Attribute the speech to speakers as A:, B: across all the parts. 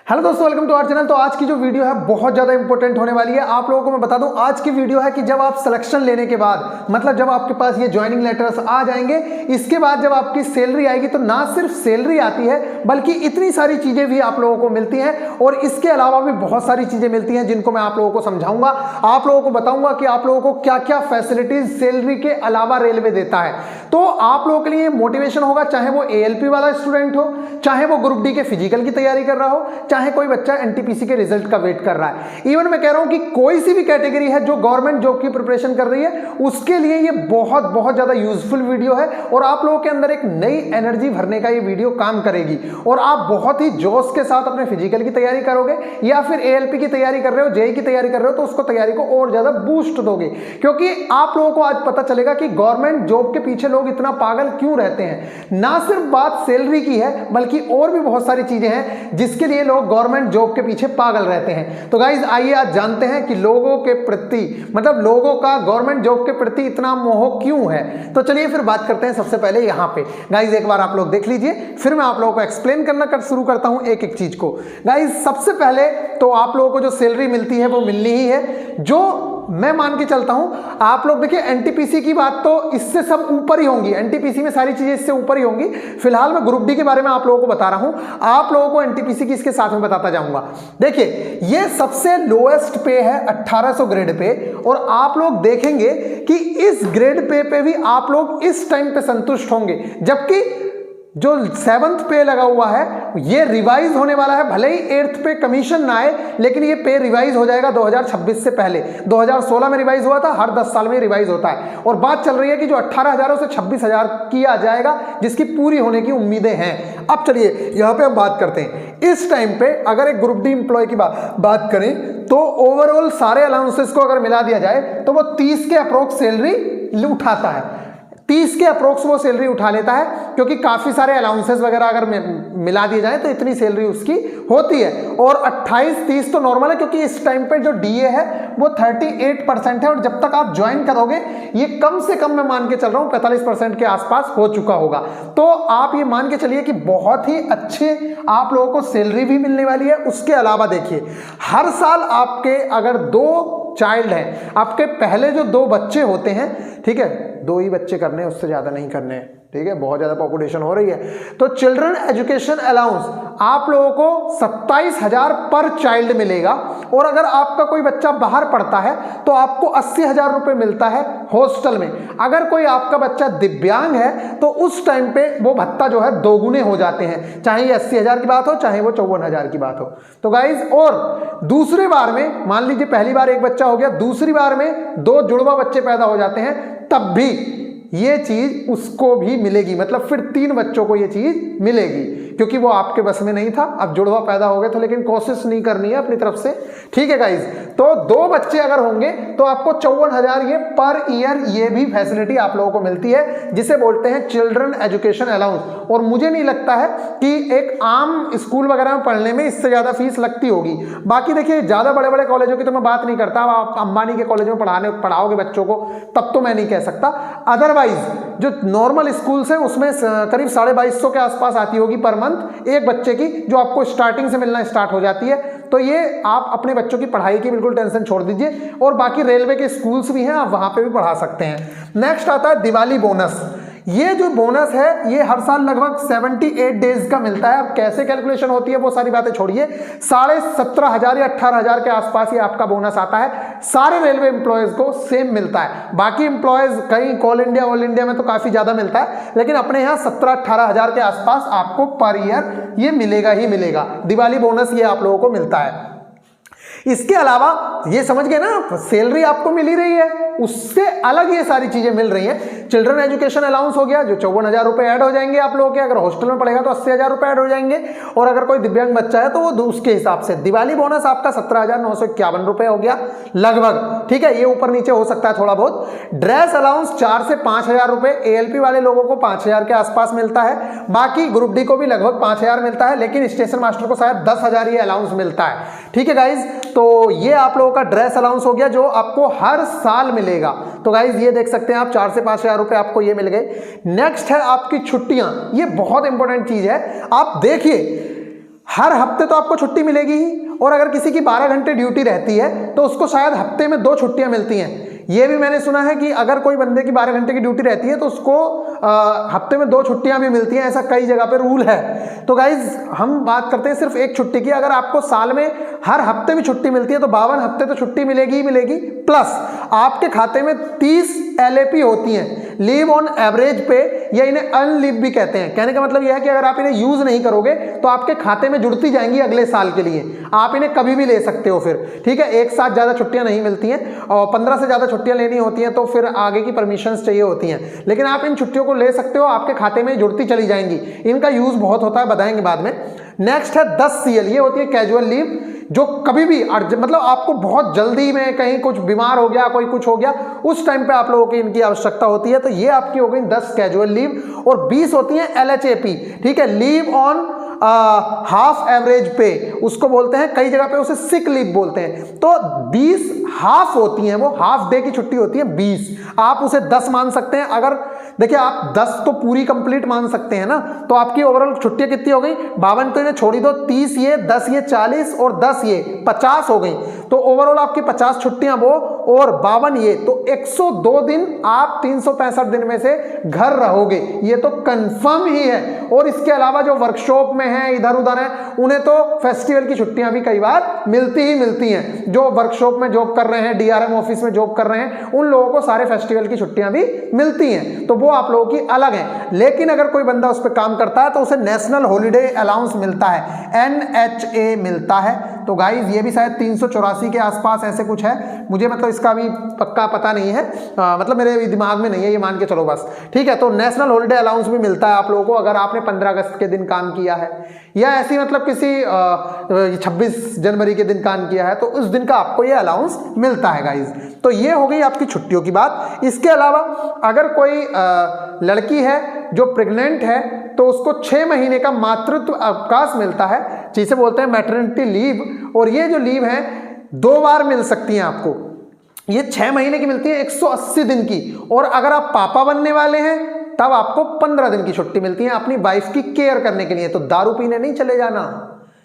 A: Hello दोस्तों, welcome to our channel. तो आज की जो वीडियो है बहुत ज़्यादा इंपॉर्टेंट होने वाली है। आप लोगों को मैं बता दूं, आज की वीडियो है कि जब आप सिलेक्शन लेने के बाद, मतलब जब आपके पास ये ज्वाइनिंग लेटर्स आ जाएंगे, इसके बाद जब आपकी सैलरी आएगी तो ना सिर्फ सैलरी आती है बल्कि इतनी सारी चीज़ें भी आप लोगों को मिलती हैं और इसके अलावा भी बहुत सारी चीज़ें मिलती हैं जिनको मैं आप लोगों को समझाऊंगा। आप लोगों को बताऊंगा कि आप लोगों को क्या क्या फैसिलिटीज सैलरी के अलावा रेलवे देता है। तो आप लोगों के लिए मोटिवेशन होगा, चाहे वो ALP वाला स्टूडेंट हो, चाहे वो ग्रुप डी के फिजिकल की तैयारी कर रहा हो, चाहे कोई बच्चा NTPC के रिजल्ट का वेट कर रहा है। इवन मैं कह रहा हूं कि कोई सी भी कैटेगरी है जो गवर्नमेंट जॉब की प्रिपरेशन कर रही है, उसके लिए ये बहुत ज्यादा यूजफुल वीडियो है और आप लोगों के अंदर एक नई एनर्जी भरने का ये वीडियो काम करेगी और आप बहुत ही जोश के साथ अपने फिजिकल की तैयारी करोगे या फिर ALP की तैयारी कर रहे हो, JEE की तैयारी कर रहे हो, तो उसको तैयारी को और ज्यादा बूस्ट दोगे। क्योंकि आप लोगों को आज पता चलेगा कि गवर्नमेंट जॉब के पीछे लोग इतना पागल क्यों रहते हैं। ना सिर्फ बात सैलरी की है बल्कि और भी बहुत सारी चीजें हैं जिसके लिए लोग गवर्नमेंट जॉब के पीछे पागल रहते हैं। तो गाइज आइए आज जानते हैं कि लोगों के प्रति, मतलब लोगों का गवर्नमेंट जॉब के प्रति इतना मोह क्यों है। तो चलिए फिर बात करते हैं। सबसे पहले यहाँ पे गाइज एक बार आप लोग देख लीजिए, फिर मैं आप लोगों को एक्सप्लेन करना शुरू करता हूं एक एक चीज को। गाइज सबसे पहले तो आप लोगों को जो सैलरी मिलती है वो मिलनी ही है, जो मैं मान के चलता हूं। आप लोग देखिए NTPC की बात तो इससे सब ऊपर ही होंगी, NTPC में सारी चीजें इससे ऊपर ही होंगी। फिलहाल मैं ग्रुप डी के बारे में आप लोगों को बता रहा हूं, आप लोगों को NTPC की इसके साथ में बताता जाऊंगा। देखिए ये सबसे लोएस्ट पे है 1800 ग्रेड पे, और आप लोग देखेंगे कि इस ग्रेड पे भी आप लोग इस टाइम पे संतुष्ट होंगे, जबकि जो 7th पे लगा हुआ है ये रिवाइज होने वाला है। भले ही 8th पे कमीशन ना आए, लेकिन ये पे रिवाइज हो जाएगा 2026 से पहले। 2016 में रिवाइज हुआ था, हर 10 साल में रिवाइज होता है। और बात चल रही है कि जो 18,000 से 26,000 किया जाएगा, जिसकी पूरी होने की उम्मीदें हैं। अब चलिए यहाँ पे हम बात करते हैं। इस टाइम पे अगर एक ग्रुप डी एम्प्लॉय की बात करें तो ओवरऑल सारे अलाउंसेस को अगर मिला दिया जाए तो वो 30 के अप्रोक्स सैलरी उठाता है। 30 के अप्रोक्स वो सैलरी उठा लेता है, क्योंकि काफी सारे अलाउंसेस वगैरह अगर मिला दिए जाए तो इतनी सैलरी उसकी होती है। और 28-30 तो नॉर्मल है, क्योंकि इस टाइम पे जो DA है वो 38% है और जब तक आप ज्वाइन करोगे ये कम से कम मैं मान के चल रहा हूं 45% के आसपास हो चुका होगा। तो आप ये मान के चलिए कि बहुत ही अच्छे आप लोगों को सैलरी भी मिलने वाली है। उसके अलावा देखिए हर साल आपके अगर 2 चाइल्ड हैं, आपके पहले जो 2 बच्चे होते हैं, ठीक है, 2 ही बच्चे करने हैं, उससे ज्यादा नहीं करने हैं, ठीक है, बहुत ज्यादा पॉपुलेशन हो रही है। तो चिल्ड्रन एजुकेशन अलाउंस आप लोगों को 27,000 पर चाइल्ड मिलेगा। और अगर आपका कोई बच्चा बाहर पढ़ता है तो आपको 80,000 रुपए मिलता है हॉस्टल में। अगर कोई आपका बच्चा दिव्यांग है तो उस टाइम पे वो भत्ता जो है 2 गुने हो जाते हैं, चाहे ये 80,000 की बात हो चाहे वो 54,000 की बात हो। तो गाइज, और दूसरी बार में मान लीजिए पहली बार एक बच्चा हो गया, दूसरी बार में 2 जुड़वा बच्चे पैदा हो जाते हैं, तब भी ये चीज उसको भी मिलेगी। मतलब फिर 3 बच्चों को ये चीज मिलेगी, क्योंकि वो आपके बस में नहीं था। अब जुड़वा पैदा हो गए तो लेकिन कोशिश नहीं करनी है अपनी तरफ से, ठीक है गाइज। तो 2 बच्चे अगर होंगे तो आपको 54,000 ये पर ईयर ये भी फैसिलिटी आप लोगों को मिलती है, जिसे बोलते हैं चिल्ड्रन एजुकेशन अलाउंस। और मुझे नहीं लगता है कि एक आम स्कूल वगैरह में पढ़ने में इससे ज्यादा फीस लगती होगी। बाकी देखिए ज्यादा बड़े बड़े कॉलेजों की तो मैं बात नहीं करता, आप अंबानी के कॉलेज में पढ़ाओगे बच्चों को तब तो मैं नहीं कह सकता। अदरवाइज जो नॉर्मल स्कूल्स हैं उसमें करीब 2250 के आसपास आती होगी पर मंथ एक बच्चे की, जो आपको स्टार्टिंग से मिलना स्टार्ट हो जाती है। तो ये आप अपने बच्चों की पढ़ाई की बिल्कुल टेंशन छोड़ दीजिए। और बाकी रेलवे के स्कूल्स भी हैं, आप वहां पे भी पढ़ा सकते हैं। नेक्स्ट आता है दिवाली बोनस। ये जो बोनस है ये हर साल लगभग 78 डेज का मिलता है। अब कैसे कैलकुलेशन होती है वो सारी बातें छोड़िए, 17,500 या 18,000 के आसपास ये आपका बोनस आता है। सारे रेलवे एम्प्लॉयज को सेम मिलता है। बाकी एम्प्लॉयज कहीं ऑल इंडिया में तो काफी ज्यादा मिलता है, लेकिन अपने यहाँ 17-18,000 के आसपास आपको पर ईयर ये मिलेगा ही मिलेगा। दिवाली बोनस ये आप लोगों को मिलता है। इसके अलावा ये समझ गए ना, सैलरी आपको मिल ही रही है, उससे अलग ये सारी चीजें मिल रही हैं। चिल्ड्रन एजुकेशन अलाउंस हो गया, जो 54,000 रुपए ऐड हो जाएंगे आप लोगों के। अगर हॉस्टल में पढ़ेगा तो 80,000 रुपए ऐड हो जाएंगे, और अगर कोई दिव्यांग बच्चा है तो वो उसके हिसाब से। दिवाली बोनस आपका 17,951 रुपए हो गया लगभग, ठीक है, ये ऊपर नीचे हो सकता है थोड़ा बहुत। ड्रेस अलाउंस 4 से 5,000 रुपए, ALP वाले लोगों को 5,000 के आसपास मिलता है। बाकी ग्रुप डी को भी लगभग 5,000 मिलता है, लेकिन स्टेशन मास्टर को शायद 10,000 ये अलाउंस मिलता है, ठीक है गाइज। तो ये आप लोगों का ड्रेस अलाउंस हो गया जो आपको हर साल मिलेगा। तो गाइज ये देख सकते हैं आप 4 से 5,000 रुपए आपको ये मिल गए। नेक्स्ट है आपकी छुट्टियां, ये बहुत इंपॉर्टेंट चीज है। आप देखिए हर हफ्ते तो आपको छुट्टी मिलेगी ही, और अगर किसी की 12 घंटे ड्यूटी रहती है तो उसको शायद हफ्ते में 2 छुट्टियां मिलती हैं। ये भी मैंने सुना है कि अगर कोई बंदे की 12 घंटे की ड्यूटी रहती है तो उसको हफ्ते में 2 छुट्टियां भी मिलती हैं, ऐसा कई जगह पे रूल है। तो गाइज हम बात करते हैं सिर्फ एक छुट्टी की। अगर आपको साल में हर हफ्ते भी छुट्टी मिलती है तो 52 हफ्ते तो छुट्टी मिलेगी ही मिलेगी, प्लस आपके खाते में 30 LAP होती हैं, लीव ऑन एवरेज पे, या इन्हें अनलीव भी कहते हैं। कहने का मतलब यह है कि अगर आप इन्हें यूज नहीं करोगे तो आपके खाते में जुड़ती जाएंगी अगले साल के लिए, आप इन्हें कभी भी ले सकते हो फिर, ठीक है। एक साथ ज्यादा छुट्टियां नहीं मिलती हैं, और 15 से ज्यादा छुट्टियां लेनी होती हैं तो फिर आगे की परमिशंस चाहिए होती हैं, लेकिन आप इन छुट्टियों को ले सकते हो, आपके खाते में जुड़ती चली जाएंगी। इनका यूज बहुत होता है, बताएंगे बाद में। नेक्स्ट है 10 CL, ये होती है कैजुअल लीव, जो कभी भी मतलब आपको बहुत जल्दी में कहीं कुछ बीमार हो गया, कोई कुछ हो गया, उस टाइम पे आप लोगों की इनकी आवश्यकता होती है। तो ये आपकी हो गई 10 कैजुअल लीव, और 20 होती है LHAP, ठीक है, लीव ऑन हाफ एवरेज पे, उसको बोलते हैं, कई जगह पे उसे सिक लीव बोलते हैं। तो 20 हाफ होती है, वो हाफ डे की छुट्टी होती है 20, आप उसे 10 मान सकते हैं। अगर देखिए आप 10 तो पूरी कंप्लीट मान सकते हैं ना, तो आपकी ओवरऑल छुट्टियां कितनी हो गई, 52 तो इन्हें छोड़ी दो, 30 ये, 10 ये 40, और 10 ये 50 हो गई। तो ओवरऑल आपकी 50 छुट्टियां वो, और 52 ये, तो 102 दिन आप 365 दिन में से घर रहोगे, ये तो कंफर्म ही है। और इसके अलावा जो वर्कशॉप में है, इधर उधर है, उन्हें तो फेस्टिवल की छुट्टियां भी कई बार मिलती ही मिलती हैं। जो वर्कशॉप में जॉब कर रहे हैं, DRM ऑफिस में जॉब कर रहे हैं, उन लोगों को सारे फेस्टिवल की छुट्टियां भी मिलती हैं, तो वो आप लोगों की अलग है। लेकिन अगर कोई बंदा उस पर काम करता है तो उसे नेशनल हॉलीडे अलाउंस मिलता है, NHA मिलता है। तो गाइज ये भी शायद 384 के आसपास ऐसे कुछ है, मुझे मतलब इसका भी पक्का पता नहीं है, मतलब मेरे दिमाग में नहीं है, ये मान के चलो बस, ठीक है। तो नेशनल हॉलीडे अलाउंस भी मिलता है आप लोगों को अगर आपने 15 अगस्त के दिन काम किया है, या ऐसी मतलब किसी 26 जनवरी के दिन काम किया है, तो उस दिन का आपको ये अलाउंस मिलता है गाइज। तो ये हो गई आपकी छुट्टियों की बात। इसके अलावा अगर कोई लड़की है जो प्रेग्नेंट है तो उसको 6 महीने का मातृत्व अवकाश मिलता है, जिसे बोलते हैं मैटरनिटी लीव। और ये जो लीव है 2 बार मिल सकती हैं आपको, ये 6 महीने की मिलती है 180 दिन की, और अगर आप पापा बनने वाले हैं तब आपको 15 दिन की छुट्टी मिलती है अपनी वाइफ की केयर करने के लिए। तो दारू पीने नहीं चले जाना,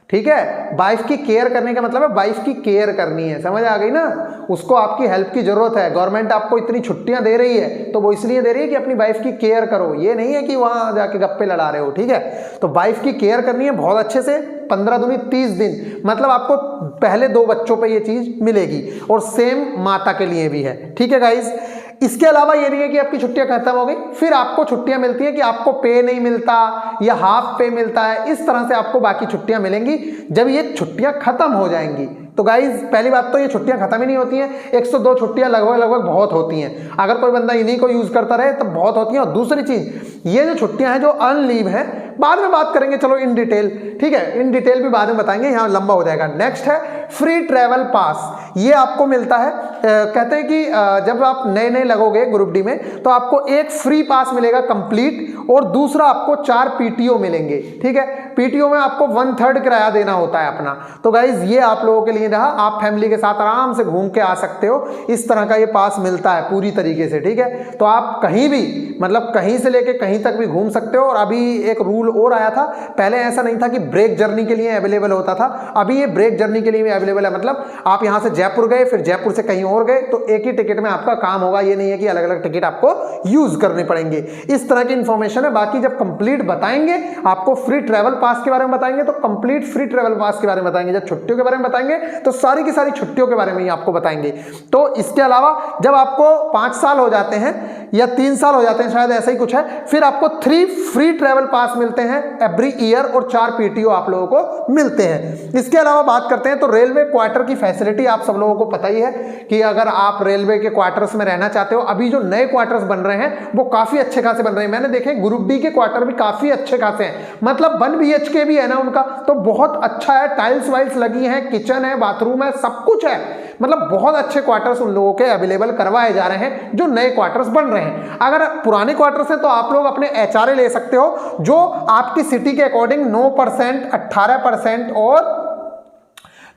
A: ठीक है। वाइफ की केयर करने का मतलब है वाइफ की केयर करनी है, समझ आ गई ना, उसको आपकी हेल्प की जरूरत है। गवर्नमेंट आपको इतनी छुट्टियां दे रही है तो वो इसलिए दे रही है कि अपनी वाइफ की केयर करो, ये नहीं है कि वहां जाके गप्पे लड़ा रहे हो, ठीक है। तो वाइफ की केयर करनी है बहुत अच्छे से, 15 दूनी 30 दिन, मतलब आपको पहले 2 बच्चों पे ये चीज मिलेगी, और सेम माता के लिए भी है, ठीक है गाइज। इसके अलावा ये नहीं है कि आपकी छुट्टियां खत्म हो गई, फिर आपको छुट्टियां मिलती हैं कि आपको पे नहीं मिलता या हाफ पे मिलता है, इस तरह से आपको बाकी छुट्टियां मिलेंगी जब ये छुट्टियां खत्म हो जाएंगी। तो गाइज पहली बात तो ये छुट्टियां खत्म ही नहीं होती हैं, 102 छुट्टियां लगभग बहुत होती हैं, अगर कोई बंदा इन्हीं को यूज करता रहे तो बहुत होती हैं। और दूसरी चीज, ये जो छुट्टियां हैं जो अनलीव है, बाद में बात करेंगे चलो इन डिटेल, ठीक है, इन डिटेल भी बाद में बताएंगे, यहाँ लंबा हो जाएगा। नेक्स्ट है फ्री ट्रेवल पास, ये आपको मिलता है, कहते हैं कि जब आप नए नए लगोगे ग्रुप डी में तो आपको एक फ्री पास मिलेगा कंप्लीट, और दूसरा आपको 4 PTO मिलेंगे, ठीक है। PTO में आपको 1/3 किराया देना होता है अपना। तो गाइज ये आप लोगों के लिए रहा, आप फैमिली के साथ आराम से घूम के आ सकते हो, इस तरह का ये पास मिलता है पूरी तरीके से, ठीक है। तो आप कहीं भी मतलब कहीं से लेके कहीं तक भी घूम सकते हो। और अभी एक रूल और आया था, पहले ऐसा नहीं था कि ब्रेक जर्नी के लिए अवेलेबल होता था, अभी ये ब्रेक जर्नी के लिए भी अवेलेबल है। मतलब आप यहां से जयपुर गए, फिर जयपुर से कहीं और गए, तो एक ही टिकट में आपका काम होगा, ये नहीं है कि अलग अलग टिकट आपको यूज करने पड़ेंगे। इस तरह की इंफॉर्मेशन है। बाकी जब कंप्लीट बताएंगे आपको फ्री ट्रैवल पास के बारे में बताएंगे तो कंप्लीट फ्री ट्रैवल पास के बारे में बताएंगे, जब छुट्टियों के बारे में बताएंगे तो सारी की सारी छुट्टियों के बारे में ही आपको बताएंगे। तो इसके अलावा जब आपको 5 साल हो जाते हैं या 3 साल हो जाते हैं, शायद ऐसा ही कुछ है, फिर आपको 3 फ्री ट्रैवल पास मिलते हैं एवरी ईयर, और 4 PTO आप लोगों को मिलते हैं। इसके अलावा बात करते हैं तो रेलवे क्वार्टर की फैसिलिटी आप सब लोगों को पता ही है कि अगर आप रेलवे के क्वार्टर्स में रहना चाहते हो, अभी जो नए क्वार्टर्स बन रहे हैं वो काफी अच्छे खासे बन रहे हैं। मैंने देखे ग्रुप डी के क्वार्टर भी काफी अच्छे खासे हैं, मतलब 1 BHK भी है ना उनका, तो बहुत अच्छा है, टाइल्स वाइल्स लगी हैं, किचन है, बाथरूम है, सब कुछ है, मतलब बहुत अच्छे क्वार्टर्स उन लोगों के अवेलेबल करवाए जा रहे हैं जो नए क्वार्टर्स बन रहे हैं। अगर पुराने क्वार्टर्स हैं तो आप लोग अपने HRA ले सकते हो जो आपकी सिटी के अकॉर्डिंग 9%, 18% और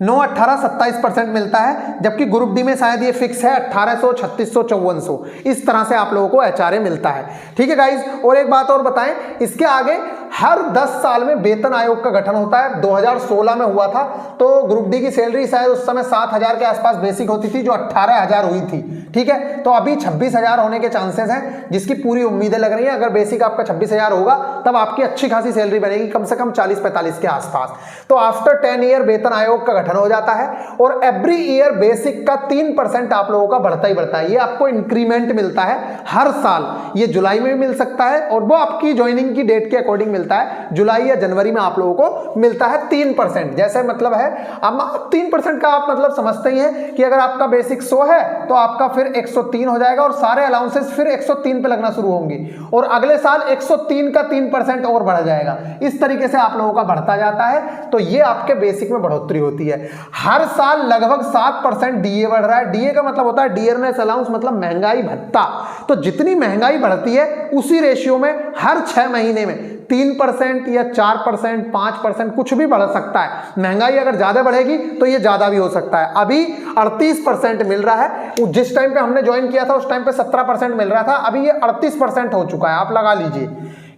A: 9, 18, 27% मिलता है, जबकि ग्रुप डी में शायद ये फिक्स है 1800, 3600, 5400, इस तरह से आप लोगों को एचआरए मिलता है। ठीक है गाइज, और एक बात और बताएं, इसके आगे हर 10 साल में वेतन आयोग का गठन होता है। 2016 में हुआ था, तो ग्रुप डी की सैलरी शायद उस समय 7000 के आसपास बेसिक होती थी, जो 18000 हुई थी। ठीक है, तो अभी 26000 होने के चांसेस हैं, जिसकी पूरी उम्मीदें लग रही हैं। अगर बेसिक आपका 26000 होगा तब आपकी अच्छी खासी सैलरी बनेगी, कम से कम 40-45 के आसपास। तो आफ्टर 10 ईयर वेतन आयोग का गठन हो जाता है, और एवरी ईयर बेसिक का 3% आप लोगों का बढ़ता ही बढ़ता है। ये आपको इंक्रीमेंट मिलता है हर साल, ये जुलाई में भी मिल सकता है, और वो आपकी ज्वाइनिंग की डेट के अकॉर्डिंग मिलता है। जुलाई या जनवरी में आप लोगों को मिलता है 3%। जैसे मतलब है, अब 3% का आप मतलब समझते ही हैं कि अगर आपका बेसिक 100 है तो आपका फिर 103 हो जाएगा, और सारे अलाउंसेस फिर 103 पे लगना शुरू होंगी, और अगले साल 103 का 3% और बढ़ जाएगा। इस तरीके से आप लोगों का बढ़ता जाता है, तो ये आपके बेसिक में बढ़ोतरी होती है। हर साल लगभग 7% डीए बढ़ रहा है। डीए का मतलब होता है डियरनेस अलाउंस, मतलब महंगाई भत्ता। तो जितनी महंगाई बढ़ती है उसी रेशियो में हर 6 महीने में 3% या 4%, 5% कुछ भी बढ़ सकता है। महंगाई अगर ज्यादा बढ़ेगी तो ये ज्यादा भी हो सकता है। अभी 38% मिल रहा है, जिस टाइम पे हमने ज्वाइन किया था उस टाइम पे 17% मिल रहा था, अभी ये 38% हो चुका है। आप लगा लीजिए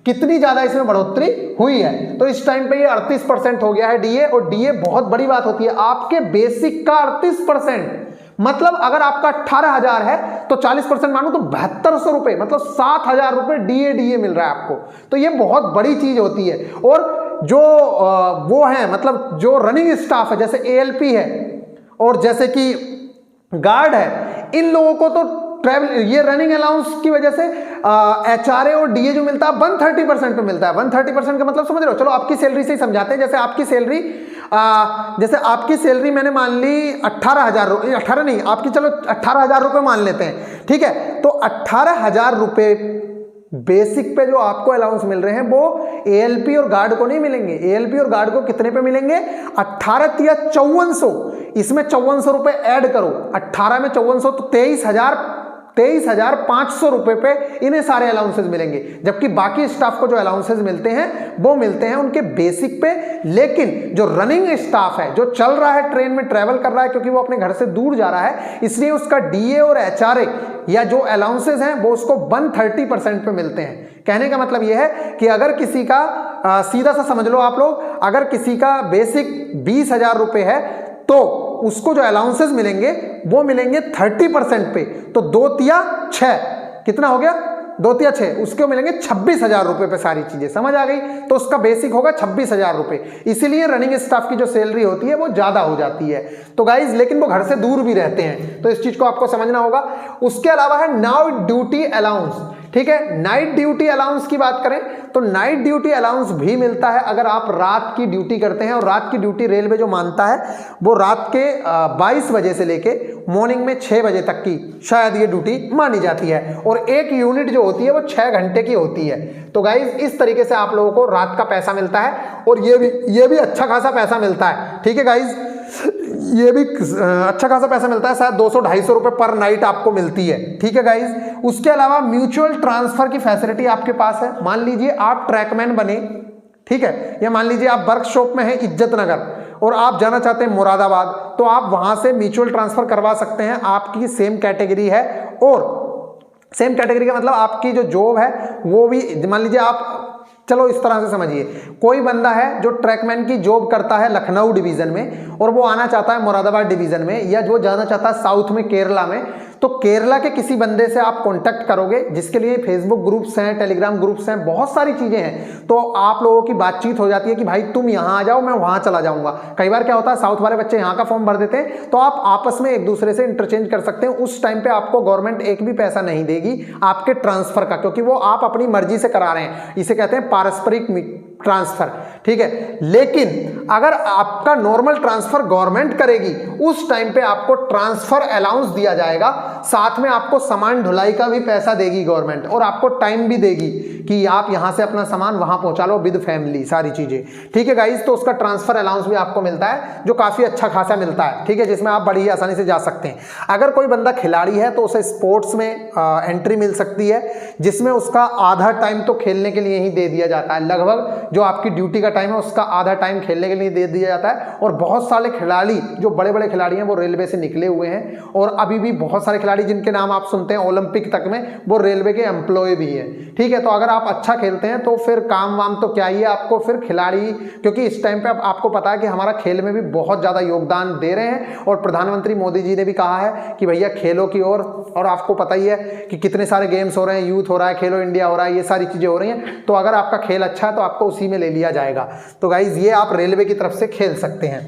A: कितनी ज्यादा इसमें बढ़ोतरी हुई है। तो इस टाइम पे ये 38% हो गया है डीए, और डीए बहुत बड़ी बात होती है। आपके बेसिक का 38%, मतलब अगर आपका 18000 है तो 40% मानो तो 7200 रुपए, मतलब 7000 रुपए डीए मिल रहा है आपको। तो ये बहुत बड़ी चीज होती है। और जो वो है, मतलब जो रनिंग स्टाफ है, जैसे एएलपी है और जैसे कि गार्ड है, इन लोगों को तो ट्रैवल, ये रनिंग अलाउंस की वजह से एचआरए और डीए जो मिलता है 130% पे मिलता है। 130% का मतलब समझ रहे हो? चलो आपकी सैलरी से ही समझाते हैं। जैसे आपकी सैलरी मैंने मान ली 18000, 18 नहीं, आपकी चलो 18000 रुपए मान लेते हैं। ठीक है, तो 18000 रुपए बेसिक पे जो आपको अलाउंस मिल रहे हैं वो एएलपी और गार्ड को नहीं मिलेंगे। एएलपी और गार्ड को कितने पे मिलेंगे? 18 या 5400, इसमें 5400 रुपए ऐड करो, 18 में 5400 तो 23,500 रुपए पे इन्हें सारे अलाउंसेस मिलेंगे। जबकि बाकी स्टाफ को जो अलाउंसेस मिलते हैं वो मिलते हैं उनके बेसिक पे। लेकिन जो रनिंग स्टाफ है, जो चल रहा है, ट्रेन में ट्रेवल कर रहा है, क्योंकि वो अपने घर से दूर जा रहा है, इसलिए उसका डीए और एचआरए या जो अलाउंसेस हैं वो उसको 130% पे मिलते हैं। कहने का मतलब यह है कि अगर किसी का सीधा सा समझ लो आप लोग, अगर किसी का बेसिक 20,000 रुपए है तो उसको जो अलाउंसेस मिलेंगे वो मिलेंगे 30% पे। तो 2 तिया 6, कितना हो गया? 2 तिया 6, उसको मिलेंगे 26,000 रुपए पे सारी चीजें। समझ आ गई? तो उसका बेसिक होगा 26,000 रुपए। इसीलिए रनिंग स्टाफ की जो सैलरी होती है वो ज्यादा हो जाती है। तो गाइज, लेकिन वो घर से दूर भी रहते हैं, तो इस चीज को आपको समझना होगा। उसके अलावा है नाइट ड्यूटी अलाउंस। ठीक है, नाइट ड्यूटी अलाउंस की बात करें तो नाइट ड्यूटी अलाउंस भी मिलता है अगर आप रात की ड्यूटी करते हैं। और रात की ड्यूटी रेलवे जो मानता है वो रात के 22 बजे से लेके मॉर्निंग में 6 बजे तक की शायद ये ड्यूटी मानी जाती है, और एक यूनिट जो होती है वो 6 घंटे की होती है। तो गाइज, इस तरीके से आप लोगों को रात का पैसा मिलता है, और ये भी अच्छा खासा पैसा मिलता है। ठीक है गाइज, ये भी अच्छा खासा पैसा मिलता है, शायद 200-250 रुपए पर नाइट आपको मिलती है। ठीक है गाइज, उसके अलावा म्यूचुअल ट्रांसफर की फैसिलिटी आपके पास है। मान लीजिए आप ट्रैकमैन बने, ठीक है, या मान लीजिए आप वर्कशॉप में हैं इज्जत नगर और आप जाना चाहते हैं मुरादाबाद, तो आप वहां से म्यूचुअल ट्रांसफर करवा सकते हैं। आपकी सेम कैटेगरी है, और सेम कैटेगरी का मतलब आपकी जो जॉब है वो भी, मान लीजिए आप, चलो इस तरह से समझिए, कोई बंदा है जो ट्रैकमैन की जॉब करता है लखनऊ डिवीजन में और वो आना चाहता है मुरादाबाद डिवीजन में, या जो जाना चाहता है साउथ में केरला में, तो केरला के किसी बंदे से आप कांटेक्ट करोगे, जिसके लिए फेसबुक ग्रुप्स हैं, टेलीग्राम ग्रुप्स हैं, बहुत सारी चीजें हैं। तो आप लोगों की बातचीत हो जाती है कि भाई तुम यहाँ आ जाओ, मैं वहां चला जाऊंगा। कई बार क्या होता है, साउथ वाले बच्चे यहाँ का फॉर्म भर देते हैं, तो आप आपस में एक दूसरे से इंटरचेंज कर सकते हैं। उस टाइम पे आपको गवर्नमेंट एक भी पैसा नहीं देगी आपके ट्रांसफर का, क्योंकि वो आप अपनी मर्जी से करा रहे हैं। इसे कहते हैं पारस्परिक ट्रांसफर। ठीक है, लेकिन अगर आपका नॉर्मल ट्रांसफर गवर्नमेंट करेगी, उस टाइम पे आपको ट्रांसफर अलाउंस दिया जाएगा, साथ में आपको सामान ढुलाई का भी पैसा देगी गवर्नमेंट, और आपको टाइम भी देगी कि आप यहां से अपना सामान वहां पहुंचा लो विद फैमिली, सारी चीजें। ठीक है गाइस, तो उसका ट्रांसफर अलाउंस भी आपको मिलता है, जो काफी अच्छा खासा मिलता है। ठीक है, जिसमें आप बड़ी आसानी से जा सकते हैं। अगर कोई बंदा खिलाड़ी है तो उसे स्पोर्ट्स में एंट्री मिल सकती है, जिसमें उसका आधा टाइम तो खेलने के लिए ही दे दिया जाता है। लगभग जो आपकी ड्यूटी का टाइम है उसका आधा टाइम खेलने के लिए दे दिया जाता है। और बहुत सारे खिलाड़ी, जो बड़े बड़े खिलाड़ी हैं, वो रेलवे से निकले हुए हैं और अभी भी बहुत सारे खिलाड़ी जिनके नाम आप सुनते हैं ओलंपिक तक में, वो रेलवे के एम्प्लॉय भी हैं। ठीक है, तो अगर आप अच्छा खेलते हैं तो फिर काम वाम तो क्या ही है, आपको फिर खिलाड़ी, क्योंकि इस टाइम पे आपको पता है कि हमारा खेल में भी बहुत ज़्यादा योगदान दे रहे हैं और प्रधानमंत्री मोदी जी ने भी कहा है कि भैया खेलों की ओर। और आपको पता ही है कि कितने सारे गेम्स हो रहे हैं, यूथ हो रहा है, खेलो इंडिया हो रहा है, ये सारी चीज़ें हो रही हैं। तो अगर आपका खेल अच्छा है तो आपको उसी में ले लिया जाएगा। तो गाइज ये आप रेलवे की तरफ से खेल सकते हैं।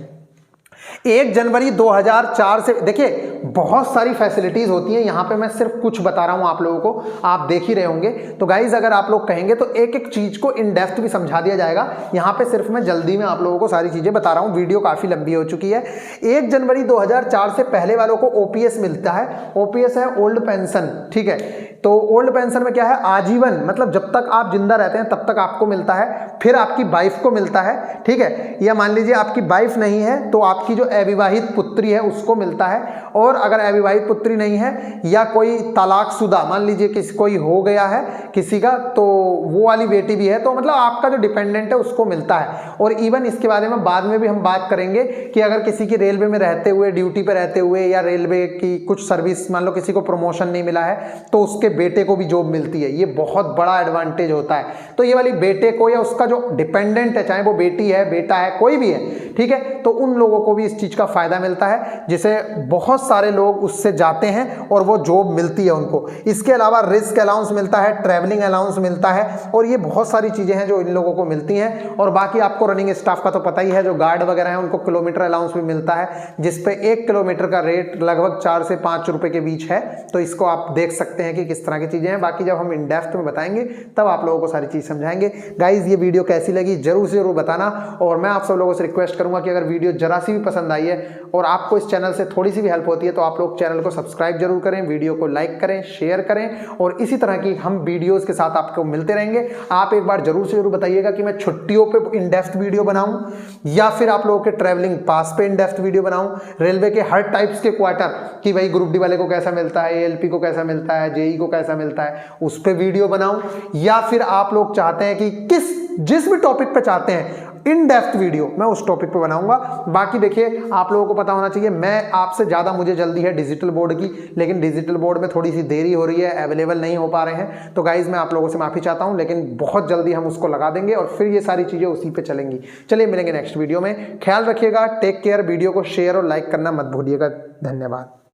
A: 1 जनवरी 2004 से, देखिए बहुत सारी फैसिलिटीज होती हैं, यहाँ पे मैं सिर्फ कुछ बता रहा हूँ आप लोगों को, आप देख ही रहे होंगे। तो गाइज अगर आप लोग कहेंगे तो एक एक चीज को इन डेप्थ भी समझा दिया जाएगा। यहाँ पे सिर्फ मैं जल्दी में आप लोगों को सारी चीजें बता रहा हूँ, वीडियो काफी लंबी हो चुकी है। 1 जनवरी 2004 से पहले वालों को ओपीएस मिलता है। ओपीएस है ओल्ड पेंशन। ठीक है, तो ओल्ड पेंशन में क्या है, आजीवन, मतलब जब तक आप जिंदा रहते हैं तब तक आपको मिलता है। फिर आपकी वाइफ को मिलता है। ठीक है, या मान लीजिए आपकी वाइफ नहीं है तो आपकी जो अविवाहित पुत्री है उसको मिलता है। और अगर अविवाहित पुत्री नहीं है या कोई तलाकशुदा, मान लीजिए किसी कोई हो गया है किसी का, तो वो वाली बेटी भी है, तो मतलब आपका जो डिपेंडेंट है उसको मिलता है। और इवन इसके बारे में बाद में भी हम बात करेंगे कि अगर किसी की रेलवे में रहते हुए, ड्यूटी पे रहते हुए, या रेलवे की कुछ सर्विस, मान लो किसी को प्रमोशन नहीं मिला है तो उसके बेटे को भी जॉब मिलती है। ये बहुत बड़ा एडवांटेज होता है। तो ये वाली बेटे को या उसका जो डिपेंडेंट है, चाहे वो बेटी है, बेटा है, कोई भी है, ठीक है, तो उन लोगों को भी इस चीज का फायदा मिलता है, जिसे बहुत सारे लोग उससे जाते हैं और वो जॉब मिलती है उनको। इसके अलावा रिस्क अलाउंस मिलता है, ट्रैवलिंग अलाउंस मिलता है, और ये बहुत सारी चीजें हैं जो इन लोगों को मिलती हैं। और बाकी आपको रनिंग स्टाफ का तो पता ही है, जो गार्ड वगैरह है उनको किलोमीटर अलाउंस भी मिलता है, जिसपे 1 किलोमीटर का रेट लगभग 4 से 5 रुपए के बीच है। तो इसको आप देख सकते हैं कि किस तरह की चीजें हैं। बाकी जब हम इन डेप्थ में बताएंगे तब आप लोगों को सारी चीज समझाएंगे। गाइज ये वीडियो कैसी लगी जरूर से जरूर बताना। और मैं आप सब लोगों से रिक्वेस्ट करूंगा कि अगर वीडियो जरा सी भी पसंद आई है और आपको इस चैनल से थोड़ी सी भी हेल्प होती है तो आप लोग चैनल को सब्सक्राइब जरूर करें, वीडियो को लाइक करें, शेयर करें, और इसी तरह की हम वीडियोस के साथ आपको मिलते रहेंगे। आप एक बार जरूर से जरूर बताइएगा कि मैं छुट्टियों पे इन डेप्थ वीडियो बनाऊं या फिर आप लोगों के ट्रैवलिंग पास पे इन डेप्थ वीडियो बनाऊं, रेलवे के हर टाइप्स के क्वार्टर कि भाई ग्रुप डी वाले को कैसा मिलता है, एएलपी को कैसा मिलता है, जेई को कैसा मिलता है, उस पर वीडियो बनाऊं, या फिर आप लोग चाहते हैं कि जिस भी टॉपिक पे चाहते हैं इन डेप्थ वीडियो, मैं उस टॉपिक पे बनाऊंगा। बाकी देखिए आप लोगों को पता होना चाहिए, मैं आपसे ज़्यादा मुझे जल्दी है डिजिटल बोर्ड की, लेकिन डिजिटल बोर्ड में थोड़ी सी देरी हो रही है, अवेलेबल नहीं हो पा रहे हैं। तो गाइज मैं आप लोगों से माफ़ी चाहता हूं, लेकिन बहुत जल्दी हम उसको लगा देंगे और फिर ये सारी चीज़ें उसी पे चलेंगी। चलिए मिलेंगे नेक्स्ट वीडियो में, ख्याल रखिएगा, टेक केयर। वीडियो को शेयर और लाइक करना मत भूलिएगा। धन्यवाद।